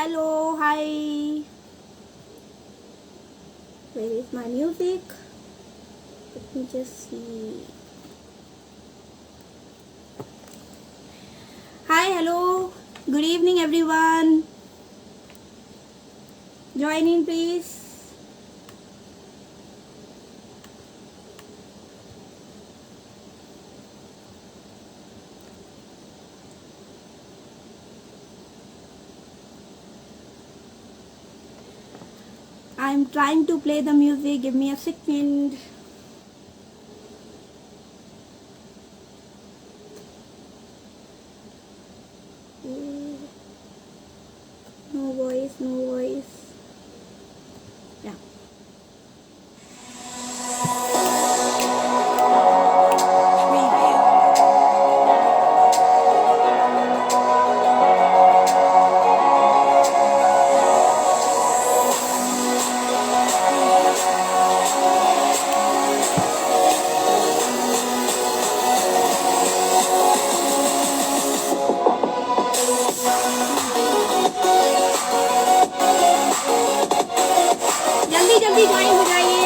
Hello, hi. Where is my music? Let me just see. Hi, hello. Good evening, everyone. Join in, please. I'm trying to play the music. Give me a second. No voice, no voice. Yeah. जल्दी जल्दी join हो जाइए।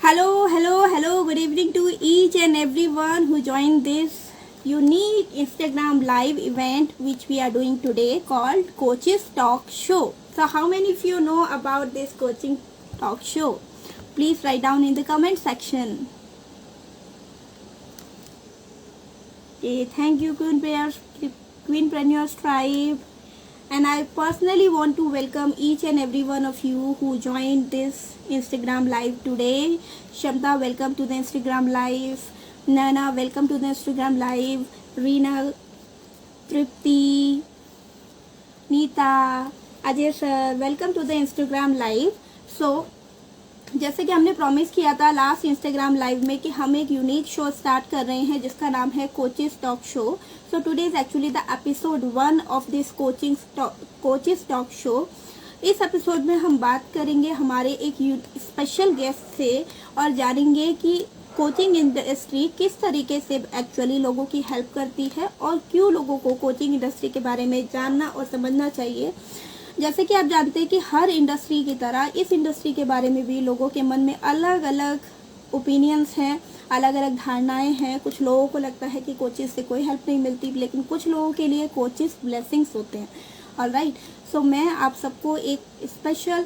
Hello, hello, hello. Good evening to each and everyone who joined this unique Instagram live event which we are doing today called Coaches Talk Show. So how many of you know about this coaching talk show? Please write down in the comment section. Okay, thank you Queenpreneurs Tribe. And I personally want to welcome each and every one of you who joined this Instagram live today. Shamta, welcome to the Instagram live. Nana, welcome to the Instagram live. Reena, Tripti, Neeta, Ajay sir, welcome to the Instagram live. So जैसे कि हमने promise किया था last Instagram live में कि हम एक unique show start कर रहे हैं जिसका नाम है coaches talk show. So today is actually the episode 1 of this coaches talk show. इस एपिसोड में हम बात करेंगे हमारे एक स्पेशल गेस्ट से और जानेंगे कि कोचिंग इंडस्ट्री किस तरीके से एक्चुअली लोगों की हेल्प करती है और क्यों लोगों को कोचिंग इंडस्ट्री के बारे में जानना और समझना चाहिए। जैसे कि आप जानते हैं कि हर इंडस्ट्री की तरह इस इंडस्ट्री के बारे में भी लोगों के मन में अलग अलग ओपिनियंस हैं, अलग अलग धारणाएं हैं। कुछ लोगों को लगता है कि कोचेस से कोई हेल्प नहीं मिलती, लेकिन कुछ लोगों के लिए कोचेस ब्लेसिंग्स होते हैं। ऑलराइट, सो मैं आप सबको एक स्पेशल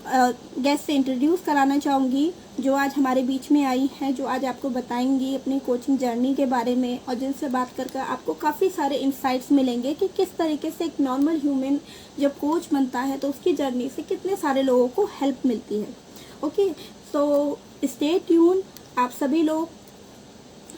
गेस्ट से इंट्रोड्यूस कराना चाहूँगी जो आज हमारे बीच में आई हैं, जो आज आपको बताएंगी अपनी कोचिंग जर्नी के बारे में और जिनसे बात करके आपको काफ़ी सारे इंसाइट्स मिलेंगे कि किस तरीके से एक नॉर्मल ह्यूमन जब कोच बनता है तो उसकी जर्नी से कितने सारे लोगों को हेल्प मिलती है। Okay, so stay tune. आप सभी लोग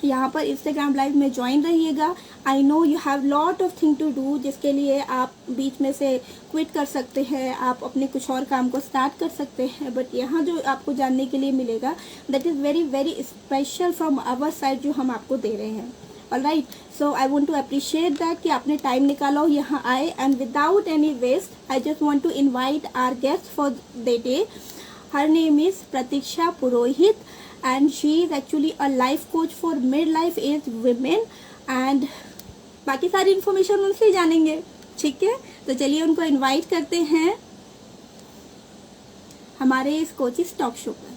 यहाँ पर इंस्टाग्राम लाइव में ज्वाइन रहिएगा। I know you have lot of thing to do, जिसके लिए आप बीच में से क्विट कर सकते हैं, आप अपने कुछ और काम को स्टार्ट कर सकते हैं, बट यहाँ जो आपको जानने के लिए मिलेगा that is very very special from our side जो हम आपको दे रहे हैं। Alright, so I want to appreciate that कि आपने टाइम निकाला यहाँ आए। And without any waste I just want to invite our guest for the day. Her name is Pratiksha Purohit and she is actually a life coach for mid-life age women and बाकी सारी information उनसे ही जानेंगे। ठीक है, तो चलिए उनको इनवाइट करते हैं हमारे इस कोचेस टॉक शो पर।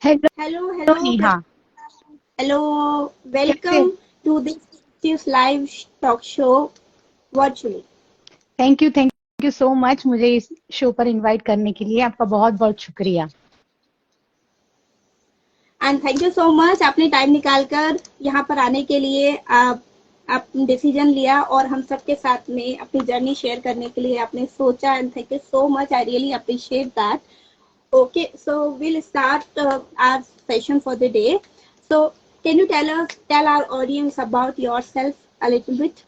हेलो हेलो नेहा, हेलो, कैसे? Welcome to this live talk show virtually. Thank you so much मुझे इस शो पर इनवाइट करने के लिए। आपका बहुत बहुत शुक्रिया। And thank you so much, आपने टाइम निकालकर यहाँ पर आने के लिए आप डिसीजन लिया और हम सबके साथ में अपनी जर्नी शेयर करने के लिए आपने सोचा, and thank you so much, I really appreciate that. Okay, so we'll start our session for the day. So, can you tell our audience about yourself a little bit?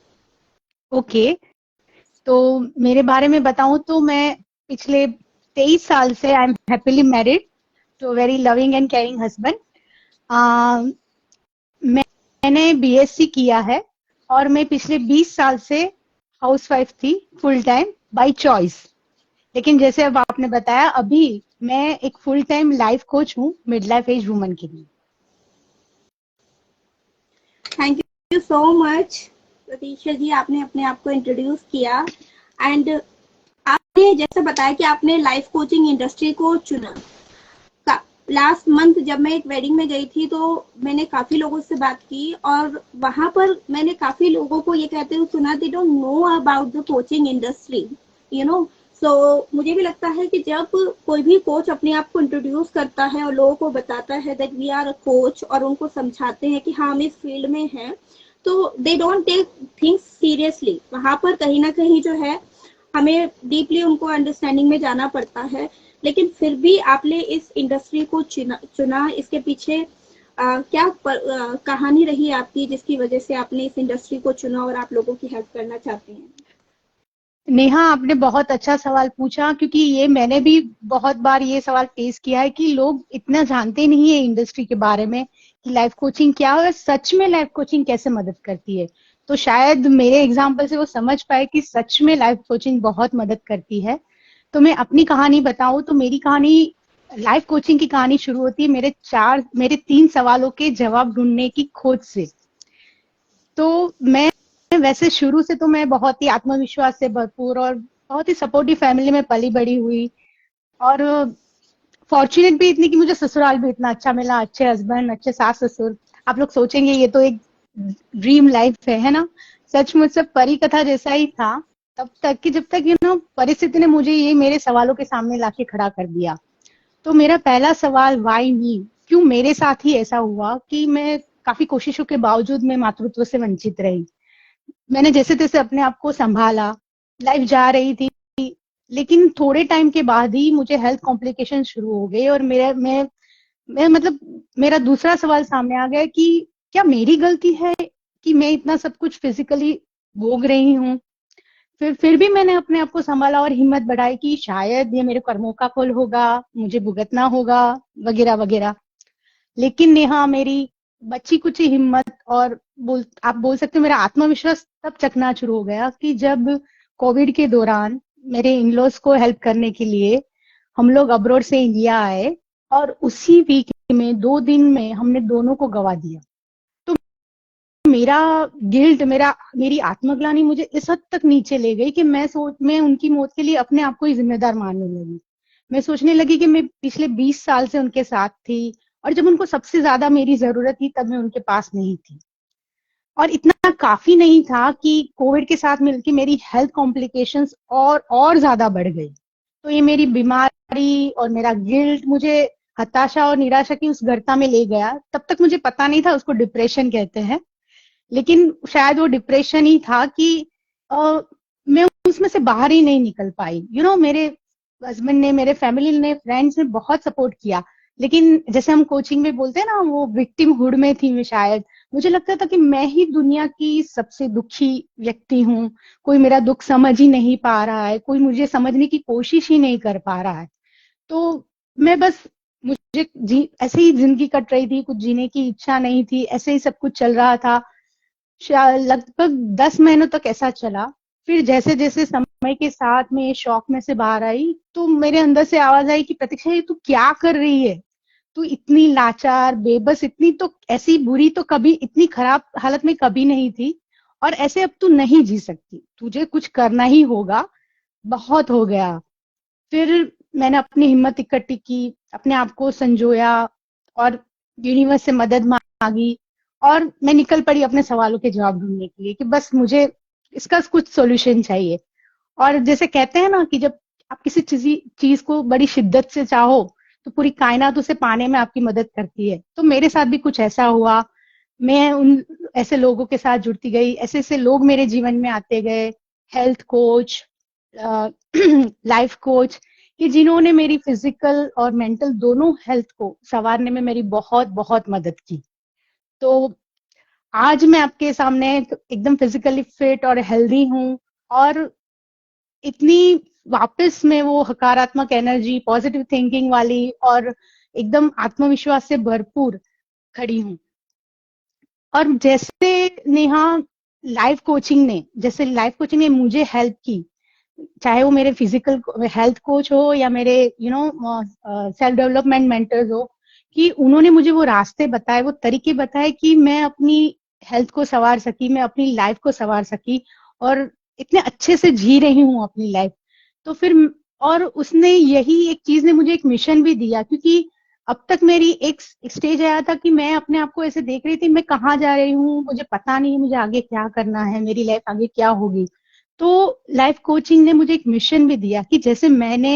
Okay तो मेरे बारे में बताऊं तो मैं पिछले 23 साल से I am happily married to very loving and caring husband. मैंने बीएससी किया है और मैं पिछले 20 साल से हाउसवाइफ थी फुल टाइम बाय चॉइस. लेकिन जैसे अब आपने बताया, अभी मैं एक फुल टाइम लाइफ कोच हूँ मिड लाइफ एज वुमन के लिए. थैंक यू सो मच प्रतीक्षा जी, आपने अपने आप को इंट्रोड्यूस किया. एंड आपने जैसे बताया कि आपने लाइफ कोचिंग इंडस्ट्री को चुना. लास्ट मंथ जब मैं एक वेडिंग में गई थी तो मैंने काफी लोगों से बात की और वहां पर मैंने काफी लोगों को ये कहते हुए सुना, they don't know about the coaching industry, you know. So मुझे भी लगता है कि जब कोई भी कोच अपने आप को इंट्रोड्यूस करता है और लोगों को बताता है that we are a coach और उनको समझाते हैं कि हाँ हम इस फील्ड में हैं, तो they don't take things seriously. वहां पर कहीं ना कहीं जो है हमें डीपली उनको अंडरस्टैंडिंग में जाना पड़ता है. लेकिन फिर भी आपने इस इंडस्ट्री को चुना. इसके पीछे क्या कहानी रही आपकी जिसकी वजह से आपने इस इंडस्ट्री को चुना और आप लोगों की हेल्प करना चाहते हैं? नेहा, आपने बहुत अच्छा सवाल पूछा, क्योंकि ये मैंने भी बहुत बार ये सवाल फेस किया है कि लोग इतना जानते नहीं है इंडस्ट्री के बारे में कि लाइफ कोचिंग क्या है और सच में लाइफ कोचिंग कैसे मदद करती है. तो शायद मेरे एग्जाम्पल से वो समझ पाए कि सच में लाइफ कोचिंग बहुत मदद करती है. तो मैं अपनी कहानी बताऊं तो मेरी कहानी, लाइफ कोचिंग की कहानी शुरू होती है मेरे 3 सवालों के जवाब ढूंढने की खोज से. तो मैं वैसे शुरू से तो मैं बहुत ही आत्मविश्वास से भरपूर और बहुत ही सपोर्टिव फैमिली में पली बड़ी हुई, और फॉर्चुनेट भी इतनी कि मुझे ससुराल भी इतना अच्छा मिला, अच्छे हस्बैंड, अच्छे सास ससुर. आप लोग सोचेंगे ये तो एक ड्रीम लाइफ है ना? सचमुच सब परी कथा जैसा ही था, तब तक कि जब तक परिस्थिति ने मुझे ये मेरे सवालों के सामने लाके खड़ा कर दिया. तो मेरा पहला सवाल, व्हाई मी, क्यों मेरे साथ ही ऐसा हुआ कि मैं काफी कोशिशों के बावजूद मैं मातृत्व से वंचित रही. मैंने जैसे तैसे अपने आप को संभाला, लाइफ जा रही थी, लेकिन थोड़े टाइम के बाद ही मुझे हेल्थ कॉम्प्लिकेशन शुरू हो गए और मैं मतलब मेरा दूसरा सवाल सामने आ गया कि क्या मेरी गलती है कि मैं इतना सब कुछ फिजिकली भोग रही हूँ. फिर भी मैंने अपने आप को संभाला और हिम्मत बढ़ाई कि शायद ये मेरे कर्मों का फल होगा, मुझे भुगतना होगा, वगैरह वगैरह. लेकिन नेहा, मेरी बच्ची कुची हिम्मत और आप बोल सकते हो मेरा आत्मविश्वास तब चकनाचूर हो गया कि जब कोविड के दौरान मेरे इन-लॉज को हेल्प करने के लिए हम लोग अब्रॉड से इंडिया आए और उसी वीक में 2 दिन में हमने दोनों को गवा दिया. तो मेरा मेरी आत्मग्लानि मुझे इस हद तक नीचे ले गई कि मैं उनकी मौत के लिए अपने आप को ही जिम्मेदार मानने लगी. मैं सोचने लगी कि मैं पिछले 20 साल से उनके साथ थी और जब उनको सबसे ज्यादा मेरी जरूरत थी तब मैं उनके पास नहीं थी. और इतना काफी नहीं था कि कोविड के साथ मिलकर मेरी हेल्थ कॉम्प्लिकेशंस और ज्यादा बढ़ गई. तो ये मेरी बीमारी और मेरा गिल्ट मुझे हताशा और निराशा की उस गर्ता में ले गया. तब तक मुझे पता नहीं था उसको डिप्रेशन कहते हैं, लेकिन शायद वो डिप्रेशन ही था कि मैं उसमें से बाहर ही नहीं निकल पाई. मेरे हस्बैंड ने, मेरे फैमिली ने, फ्रेंड्स ने बहुत सपोर्ट किया, लेकिन जैसे हम कोचिंग में बोलते हैं ना, वो विक्टिमहुड में थी मैं. शायद मुझे लगता था कि मैं ही दुनिया की सबसे दुखी व्यक्ति हूँ, कोई मेरा दुख समझ ही नहीं पा रहा है, कोई मुझे समझने की कोशिश ही नहीं कर पा रहा है. तो मैं बस, मुझे ऐसे ही जिंदगी कट रही थी, कुछ जीने की इच्छा नहीं थी, ऐसे ही सब कुछ चल रहा था. लगभग 10 महीनों तक ऐसा चला. फिर जैसे जैसे समय के साथ में शौक में से बाहर आई तो मेरे अंदर से आवाज आई कि प्रतीक्षा, ये तू क्या कर रही है? तू इतनी लाचार, बेबस, इतनी तो ऐसी बुरी तो कभी, इतनी खराब हालत में कभी नहीं थी, और ऐसे अब तू नहीं जी सकती, तुझे कुछ करना ही होगा, बहुत हो गया. फिर मैंने अपनी हिम्मत इकट्ठी की, अपने आप को संजोया और यूनिवर्स से मदद मांगी और मैं निकल पड़ी अपने सवालों के जवाब ढूंढने के लिए कि बस मुझे इसका कुछ सॉल्यूशन चाहिए. और जैसे कहते हैं ना कि जब आप किसी चीज को बड़ी शिद्दत से चाहो तो पूरी कायनात उसे पाने में आपकी मदद करती है। तो मेरे साथ भी कुछ ऐसा हुआ, मैं उन ऐसे लोगों के साथ जुड़ती गई, ऐसे ऐसे लोग मेरे जीवन में आते गए, हेल्थ कोच, लाइफ कोच, कि जिन्होंने मेरी फिजिकल और मेंटल दोनों हेल्थ को संवारने में मेरी बहुत बहुत मदद की। तो आज मैं आपके सामने एकदम फिजिकली फिट और हेल्दी हूँ, और इतनी वापस में वो हकारात्मक एनर्जी, पॉजिटिव थिंकिंग वाली और एकदम आत्मविश्वास से भरपूर खड़ी हूँ। और जैसे लाइफ कोचिंग ने मुझे हेल्प की, चाहे वो मेरे फिजिकल हेल्थ कोच हो या मेरे सेल्फ डेवलपमेंट मेंटर्स हो, कि उन्होंने मुझे वो रास्ते बताए, वो तरीके बताए कि मैं अपनी हेल्थ को संवार सकी, मैं अपनी लाइफ को संवार सकी और इतने अच्छे से जी रही हूँ अपनी लाइफ। तो फिर और उसने यही एक चीज ने मुझे एक मिशन भी दिया, क्योंकि अब तक मेरी एक स्टेज आया था कि मैं अपने आप को ऐसे देख रही थी, मैं कहाँ जा रही हूँ, मुझे पता नहीं मुझे आगे क्या करना है, मेरी लाइफ आगे क्या होगी। तो लाइफ कोचिंग ने मुझे एक मिशन भी दिया कि जैसे मैंने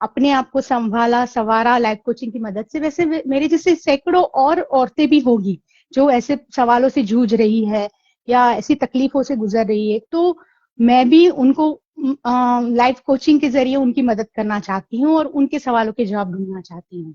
अपने आप को संभाला संवारा लाइफ कोचिंग की मदद से, वैसे मेरे जैसे सैकड़ों और औरतें भी होगी जो ऐसे सवालों से जूझ रही है या ऐसी तकलीफों से गुजर रही है। तो मैं भी उनको लाइफ कोचिंग के जरिए उनकी मदद करना चाहती हूँ और उनके सवालों के जवाब ढूंढना चाहती हूँ।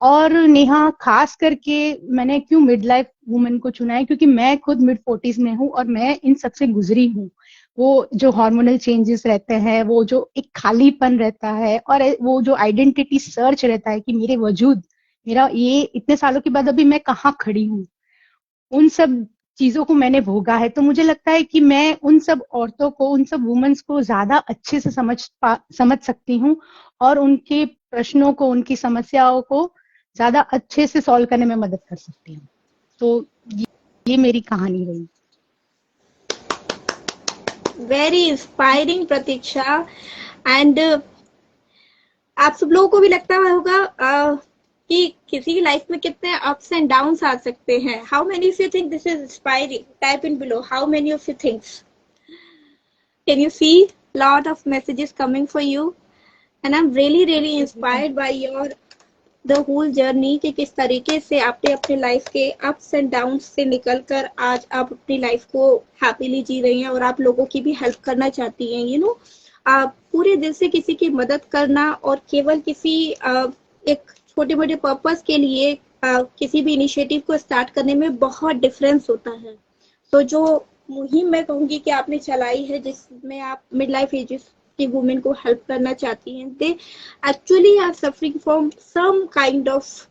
और नेहा, खास करके मैंने क्यों मिड लाइफ वुमेन को चुना है, क्योंकि मैं खुद मिड 40s में हूँ और मैं इन सबसे गुजरी हूँ। वो जो हार्मोनल चेंजेस रहते हैं, वो जो एक खालीपन रहता है और वो जो आइडेंटिटी सर्च रहता है कि मेरे वजूद, मेरा ये इतने सालों के बाद अभी मैं कहाँ खड़ी हूँ, उन सब चीजों को मैंने भोगा है। तो मुझे लगता है कि मैं उन सब औरतों को, उन सब वुमेन्स को ज्यादा अच्छे से समझ सकती हूँ और उनके प्रश्नों को, उनकी समस्याओं को ज्यादा अच्छे से सॉल्व करने में मदद कर सकती हूँ। तो ये मेरी कहानी रही। Very inspiring Pratiksha. एंड आप सब लोगों को भी लगता होगा कि किसी की लाइफ में कितने अप्स एंड डाउन्स आ सकते हैं। How many of you think this is inspiring? Type in below how many of you thinks. Can you see lot of messages coming for you and I am really inspired by your the whole journey कि किस तरीके से आपने अपने life के ups and downs से निकलकर आज आप अपनी लाइफ को हैप्पीली जी रही हैं और आप लोगों की भी हेल्प करना चाहती हैं। आप पूरे दिल से किसी की मदद करना और केवल किसी एक छोटे मोटे पर्पस के लिए किसी भी इनिशिएटिव को स्टार्ट करने में बहुत डिफरेंस होता है। तो जो मुहिम मैं कहूंगी कि आपने चलाई है, जिसमें आप मिड लाइफ एजेस की वुमेन को हेल्प करना चाहती हैं, they actually are suffering from some kind of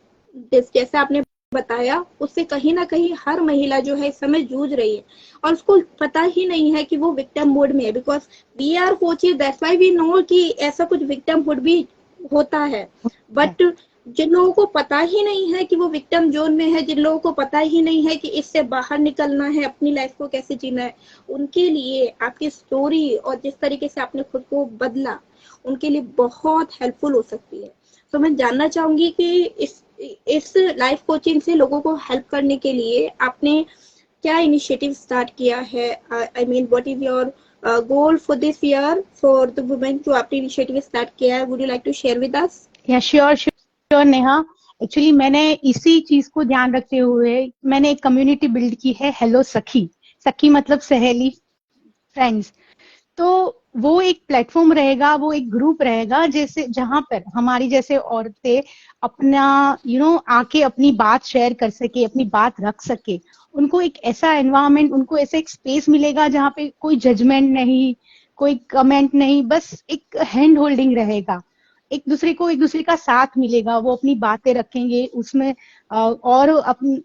this. जैसे आपने बताया, उससे कहीं ना कहीं हर महिला जो है इस समय जूझ रही है और उसको पता ही नहीं है कि वो विक्टिम मोड में है। Because we are coaches, that's why we know कि ऐसा कुछ विक्टिम मोड भी होता है। बट जिन लोगों को पता ही नहीं है कि वो विक्टिम जोन में है, जिन लोगों को पता ही नहीं है कि इससे बाहर निकलना है, अपनी लाइफ को कैसे जीना है, उनके लिए आपकी स्टोरी और जिस तरीके से आपने खुद को बदला, उनके लिए बहुत हेल्पफुल हो सकती है। तो मैं जानना चाहूंगी कि इस लाइफ कोचिंग से लोगों को हेल्प करने के लिए आपने क्या इनिशिएटिव स्टार्ट किया है? I mean what is your goal for this year for the women जो आपने इनिशिएटिव स्टार्ट किया है? Would you like to share with us? या श्योर नेहा, एक्चुअली मैंने इसी चीज को ध्यान रखते हुए मैंने एक कम्युनिटी बिल्ड की है, हेलो सखी। सखी मतलब सहेली, फ्रेंड्स। तो वो एक प्लेटफॉर्म रहेगा, वो एक ग्रुप रहेगा जैसे जहां पर हमारी जैसे औरतें अपना आके अपनी बात शेयर कर सके, अपनी बात रख सके। उनको एक ऐसा एनवायरनमेंट, उनको ऐसा एक स्पेस मिलेगा जहाँ पे कोई जजमेंट नहीं, कोई कमेंट नहीं, बस एक हैंड होल्डिंग रहेगा, एक दूसरे का साथ मिलेगा, वो अपनी बातें रखेंगे उसमें और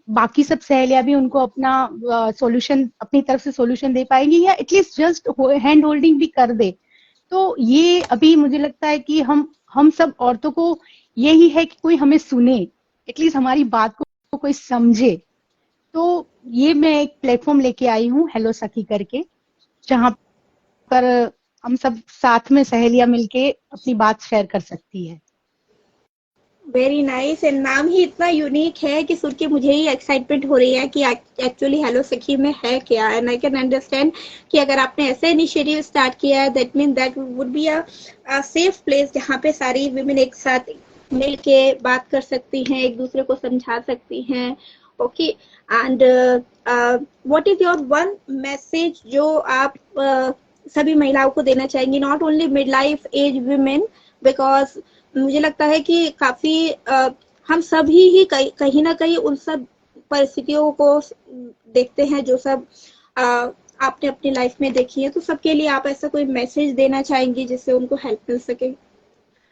बाकी सब सहेलियां भी उनको अपना सॉल्यूशन, अपनी तरफ से सॉल्यूशन दे पाएंगी या एटलीस्ट जस्ट हैंड होल्डिंग भी कर दे। तो ये अभी मुझे लगता है कि हम सब औरतों को यही है कि कोई हमें सुने, एटलीस्ट हमारी बात को कोई समझे। तो ये मैं एक प्लेटफॉर्म लेके आई हूँ, हेलो सखी करके, जहां पर हम सब साथ में सहेलियां मिलके अपनी बात शेयर कर सकती है। Very nice. एंड नाम ही इतना यूनिक है कि सुन के मुझे ही एक्साइटमेंट हो रही है कि एक्चुअली हेलो सखी में है क्या। एंड आई कैन अंडरस्टैंड कि अगर आपने ऐसा इनिशिएटिव स्टार्ट किया है, that mean that would be a safe place जहाँ पे सारी विमेन एक साथ मिल के बात कर सकती हैं, एक दूसरे को समझा सकती हैं। Okay. And what is your one message जो आप सभी महिलाओं को देना चाहेंगी, not only mid life age women, because मुझे लगता है कि काफी हम सभी ही कहीं ना कहीं उन सब परिस्थितियों को देखते हैं जो सब आपने अपनी लाइफ में देखी है, तो सबके लिए आप ऐसा कोई मैसेज देना चाहेंगी जिससे उनको हेल्प मिल सके?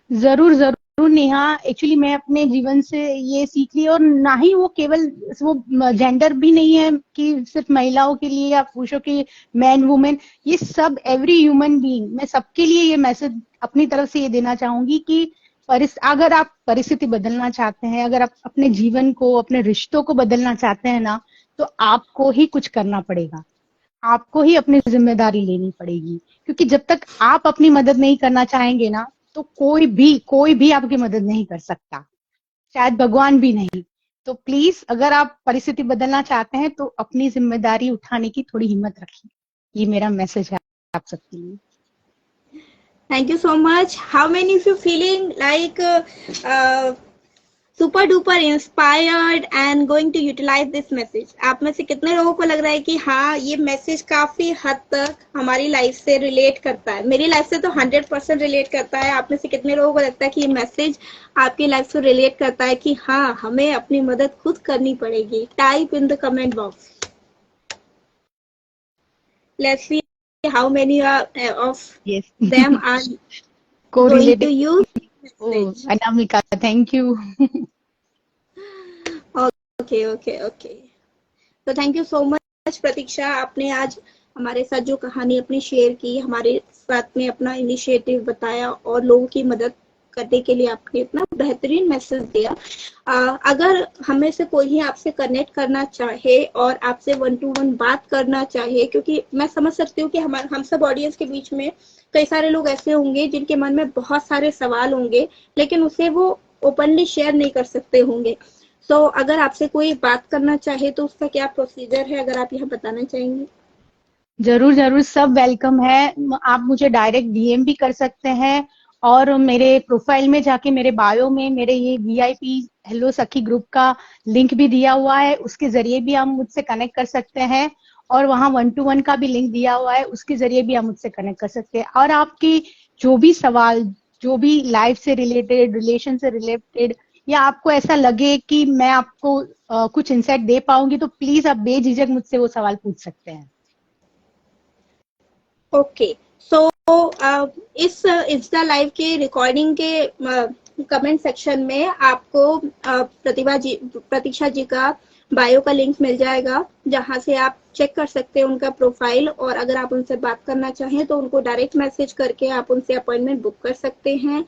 जरूर जरूर नेहा, एक्चुअली मैं अपने जीवन से ये सीख ली, और ना ही वो केवल वो जेंडर भी नहीं है कि सिर्फ महिलाओं के लिए या पुरुषों के, मैन वुमेन, ये सब एवरी ह्यूमन बीइंग, मैं सबके लिए ये मैसेज अपनी तरफ से ये देना चाहूंगी कि अगर आप परिस्थिति बदलना चाहते हैं, अगर आप अपने जीवन को, अपने रिश्तों को बदलना चाहते हैं ना, तो आपको ही कुछ करना पड़ेगा, आपको ही अपनी जिम्मेदारी लेनी पड़ेगी। क्योंकि जब तक आप अपनी मदद नहीं करना चाहेंगे ना, तो कोई भी आपकी मदद नहीं कर सकता, शायद भगवान भी नहीं। तो प्लीज, अगर आप परिस्थिति बदलना चाहते हैं तो अपनी जिम्मेदारी उठाने की थोड़ी हिम्मत रखिए। ये मेरा मैसेज है आप सबके लिए। Thank you so much. How many of you feeling like super duper inspired and going to utilize this message? आप में से कितने लोगों को लग रहा है कि हाँ, ये मैसेज काफी हद तक हमारी लाइफ से रिलेट करता है? मेरी लाइफ से तो 100% रिलेट करता है। आप में से कितने लोगों को लगता है कि ये मैसेज आपकी लाइफ से रिलेट करता है कि हाँ, हमें अपनी मदद खुद करनी पड़ेगी? Type in the comment box. Let's see how many of Yes. them are going to Co-related. use this Oh, message. Anamika, thank you. Okay okay okay, तो थैंक यू सो मच प्रतीक्षा, आपने आज हमारे साथ जो कहानी अपनी शेयर की, हमारे साथ में अपना इनिशिएटिव बताया और लोगों की मदद करने के लिए आपने इतना बेहतरीन मैसेज दिया। अगर हमें से कोई ही आपसे कनेक्ट करना चाहे और आपसे 1-to-1 बात करना चाहे, क्योंकि मैं समझ सकती हूँ कि हम सब ऑडियंस के बीच में कई सारे लोग ऐसे होंगे जिनके मन में बहुत सारे सवाल होंगे, लेकिन उसे वो ओपनली शेयर नहीं कर सकते होंगे। तो अगर आपसे कोई बात करना चाहे तो उसका क्या प्रोसीजर है, अगर आप यहाँ बताना चाहेंगे? जरूर जरूर, सब वेलकम है। आप मुझे डायरेक्ट डीएम भी कर सकते हैं, और मेरे प्रोफाइल में जाके मेरे बायो में मेरे ये वीआईपी हेलो सखी ग्रुप का लिंक भी दिया हुआ है, उसके जरिए भी आप मुझसे कनेक्ट कर सकते हैं। और वहाँ 1-to-1 का भी लिंक दिया हुआ है, उसके जरिए भी आप मुझसे कनेक्ट कर सकते हैं। और आपकी जो भी सवाल, जो भी लाइफ से रिलेटेड, रिलेशन से रिलेटेड, या आपको ऐसा लगे कि मैं आपको कुछ इंसाइट दे पाऊंगी, तो प्लीज आप बेझिझक मुझसे वो सवाल पूछ सकते हैं। ओके, सो इस इंस्टा लाइव के रिकॉर्डिंग के कमेंट सेक्शन में आपको प्रतीक्षा जी का बायो का लिंक मिल जाएगा, जहां से आप चेक कर सकते हैं उनका प्रोफाइल, और अगर आप उनसे बात करना चाहें तो उनको डायरेक्ट मैसेज करके आप उनसे अपॉइंटमेंट बुक कर सकते हैं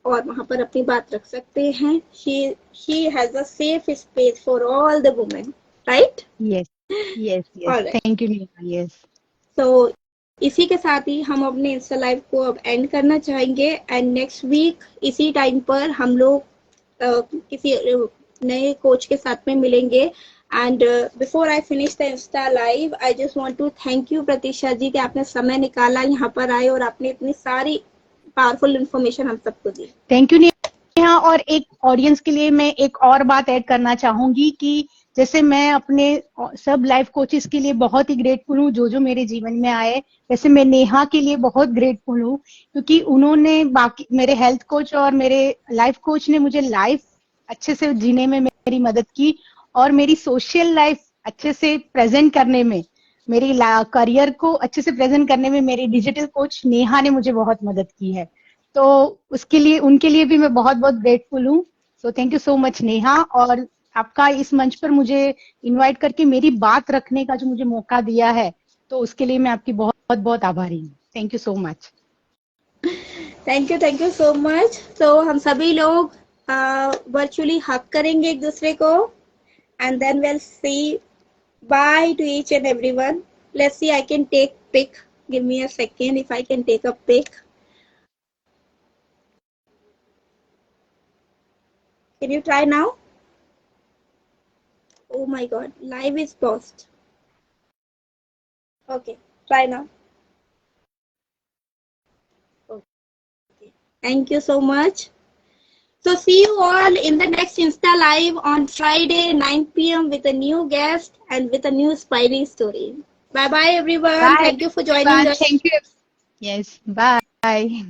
और वहां पर अपनी बात रख सकते हैं। She has a safe space for all the women, right? Yes yes yes, alright, thank you Neha. Yes, तो इसी के साथ ही हम अपने इंस्टा लाइव को अब एंड करना चाहेंगे, एंड नेक्स्ट वीक इसी टाइम पर हम लोग किसी नए कोच के साथ में मिलेंगे। And before I finish the Insta live, I just want to thank you Pratiksha ji कि आपने समय निकाला, यहाँ पर आए और आपने इतनी सारी पावरफुल इंफॉर्मेशन हम सबको दी। Thank you Neha. और एक ऑडियंस के लिए मैं एक और बात ऐड करना चाहूंगी कि जैसे मैं अपने सब लाइफ कोचेस के लिए बहुत ही ग्रेटफुल हूँ, जो जो मेरे जीवन में आए, वैसे मैं नेहा के लिए बहुत ग्रेटफुल हूँ, क्योंकि उन्होंने, बाकी मेरे हेल्थ कोच और मेरे लाइफ कोच ने मुझे लाइफ अच्छे से जीने में मेरी मदद की, और मेरी सोशल लाइफ अच्छे से प्रेजेंट करने में, मेरी करियर को अच्छे से प्रेजेंट करने में मेरी डिजिटल कोच नेहा ने मुझे बहुत मदद की है। तो उसके लिए, उनके लिए भी मैं बहुत बहुत ग्रेटफुल हूँ। So thank you so much Neha, और आपका इस मंच पर मुझे इनवाइट करके मेरी बात रखने का जो मुझे मौका दिया है, तो उसके लिए मैं आपकी बहुत बहुत आभारी हूँ। Thank you so much. Thank you so much. तो हम सभी लोग वर्चुअली हक करेंगे एक दूसरे को, and then we'll see. Bye to each and everyone. Let's see, I can take pic. Give me a second if I can take a pic. Can you try now? Oh my god, live is paused. Okay, try now. Okay. Thank you so much. So see you all in the next Insta Live on Friday 9 p.m. with a new guest and with a new inspiring story. Bye bye everyone. Bye, Thank you for joining everyone. us. Thank you. Yes, bye.